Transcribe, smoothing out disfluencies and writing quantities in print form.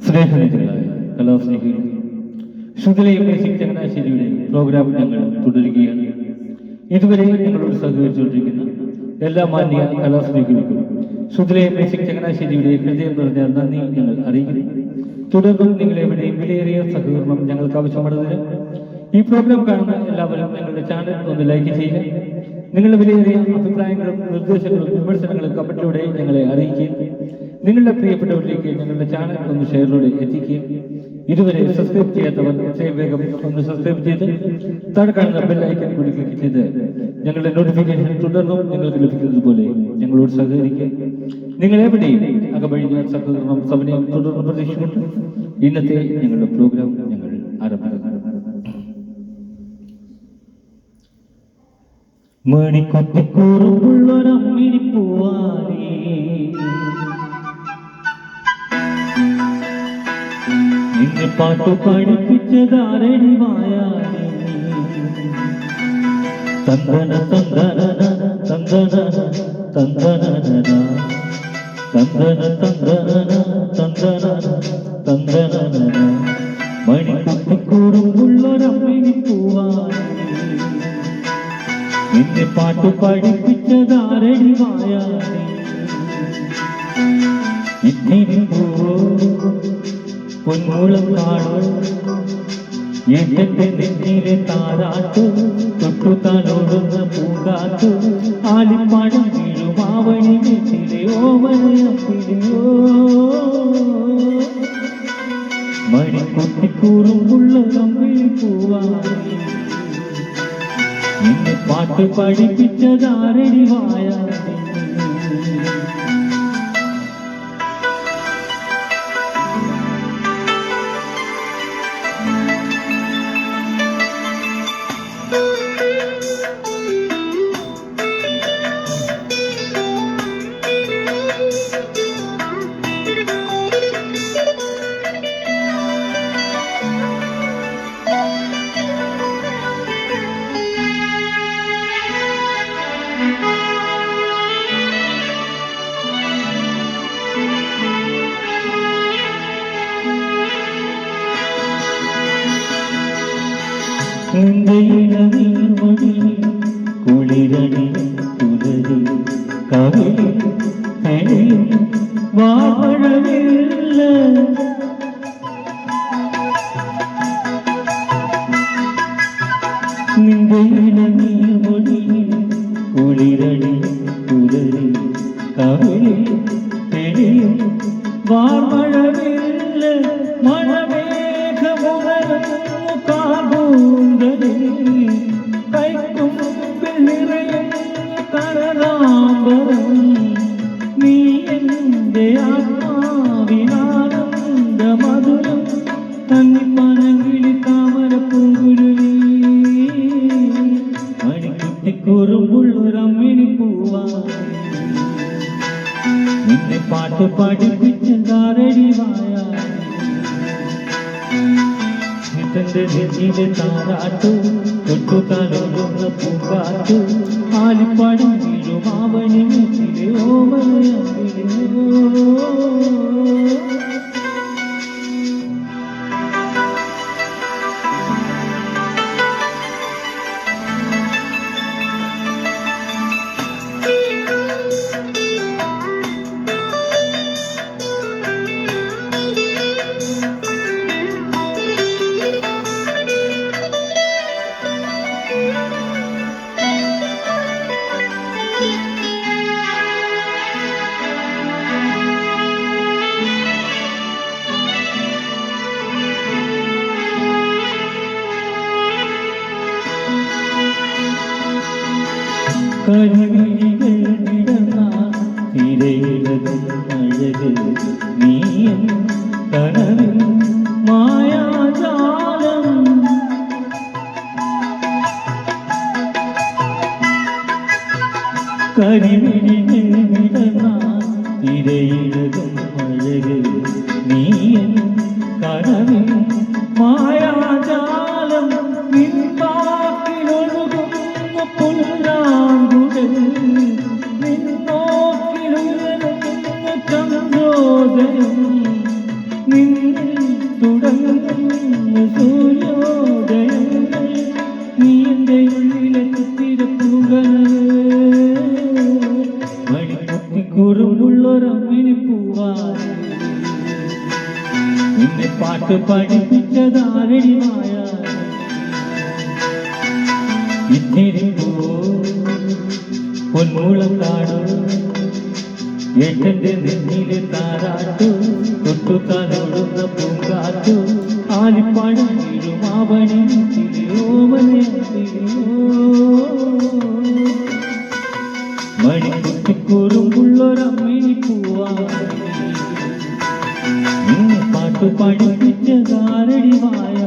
സ്നേഹനിധികളായ കലാസ്നേഹികൾ, Shruthilayam music ചങ്ങനാശ്ശേരിയുടെ programme ഞങ്ങൾ തുടരുകയാണ്. ഇതുവരെ ഞങ്ങളോട് സഹകരിച്ചുകൊണ്ടിരിക്കുന്ന എല്ലാ മാന്യ കലാസ്നേഹികൾക്കും ശ്രുതിലയം മ്യൂസിക് ചങ്ങനാശ്ശേരിയുടെ ഹൃദയം നിറഞ്ഞ നന്ദി ഞങ്ങൾ അറിയിക്കുന്നു. തുടർന്നും നിങ്ങളെവിടെയും വിലയേറിയ സഹകരണം ഞങ്ങൾക്ക് ആവശ്യമുള്ളതിന് ഈ പ്രോഗ്രാം കാണുന്ന എല്ലാവരും ഞങ്ങളുടെ ചാനൽ ഒന്ന് ലൈക്ക് ചെയ്യുക. നിങ്ങളുടെ വിലയേറിയ അഭിപ്രായങ്ങളും നിർദ്ദേശങ്ങളും വിമർശനങ്ങളും കമന്റിലൂടെ ഞങ്ങളെ അറിയിക്കുക. നിങ്ങളുടെ പ്രിയപ്പെട്ടവരിലേക്ക് ഞങ്ങളുടെ ചാനൽ ഒന്ന് ഷെയറിലൂടെ എത്തിക്കുക. ഇതുവരെ സബ്സ്ക്രൈബ് ചെയ്യാത്തവർ എത്രയും വേഗം ഒന്ന് സബ്സ്ക്രൈബ് ചെയ്ത് താഴെ കാണുന്ന ബെൽ ഐക്കൺ കൂടി ക്ലിക്ക് ചെയ്ത് ഞങ്ങളുടെ നോട്ടിഫിക്കേഷൻ തുടർന്നും നിങ്ങൾക്ക് ലഭിക്കുന്നത് പോലെ ഞങ്ങളോട് സഹകരിക്കുക. നിങ്ങൾ എവിടെയും അകമഴിഞ്ഞ സഹകരണം സമയം തുടർന്ന് പ്രതീക്ഷിക്കുന്നു. ഇന്നത്തെ ഞങ്ങളുടെ പ്രോഗ്രാം ഞങ്ങൾ ആരംഭിക്കുന്നു. മണിക്കൊത്തിക്കൂറുള്ളൊരമ്മിനിപ്പൂവാനേ നിന്നെ പാട്ടു പഠിപ്പിച്ചതാരടി വായാനേ തന്തന തന്തന തന്തന തന്തന തന്തന തന്തന തന്തന തന്തന മണിക്കൊത്തിക്കൂറുള്ളൊരമ്മിനിപ്പൂവാനേ നിന്നെ പാട്ടു പഠിപ്പിച്ചതാരടി വായാനേ ഇത്തിരി പൂവോ പൊന്മുളം കാടോ എന്റെ നെഞ്ചിലെ താരാട്ടു തൊട്ടുതാലോടുന്ന പൂങ്കാറ്റു ആലിപ്പഴം വീഴുമാവണി വീട്ടിലെ ഓമനയപ്പിലെയോ മണിക്കൊത്തിക്കൂറുമുള്ള കമ്പിളി പൂവാനേ നിന്നെ പാട്ട് പഠിപ്പിച്ചതാരടി വായാനേ നീർമൊഴി കുളിരണി തുലരി കവിളി തെളിയും വാഴവില്ല നിന്റെ നീർമൊഴി കുളിരണി തുലരി കവിളി തെളിയും വാഴവില്ല മഴമേഘമുണരും കൈക്കുമ്പിൽ നിറയും കരതാമ്പരം നീ എന്റെ ആത്മാവിനാനന്ദ മധുരം തന്നിപ്പനങ്കിളി താമരപ്പൂങ്കുരുവി മണിക്കുത്തിക്കൂറുമ്പുള്ളൊരമ്മിണിപ്പൂവാനേ നിന്നെ പാട്ട് പഠിപ്പിച്ചതാരടി വായാനേ തന്റെ നെഞ്ചിലെ താരാട്ടു തൊട്ടുതാലോടുന്ന പൂങ്കാറ്റു ആലിപ്പഴം വീഴുമാവണി വീട്ടിലെ ഓമനയപ്പിലെയോ കരിമിഴികൾ വിടർന്ന തിരയിലതും അഴക് നീയും കനവിൽ മായാജാലം കരിമിഴികൾ വിടർന്ന തിരയിലതും അഴക് നീയും കനവിൽ മായാജാലം നിൻപാക്കിലൊഴുകുന്ന പുല്ലാങ്കുഴൽ നിന്നോക്കിലുയരുന്ന ചന്ദ്രോദയം ഉള്ളൊരമ്മിണിപ്പൂവായി നിന്നെ പാട്ട് പഠിപ്പിച്ചതാരടി മായ ഇത്തിരിപ്പോ പൊന്മുളം കാടോ ഏട്ടന്റെ നെഞ്ഞിലെ താരാട്ടു തൊട്ടു തലോടുന്ന പൂങ്കാറ്റു ആലിപ്പഴം വീഴുമാവണി മണിക്കുട്ടിക്കൂറുമ്പുള്ളൊരമ്മിണിപ്പൂവായി നിന്നെ പാട്ട് പഠിപ്പിച്ചതാരടി മായ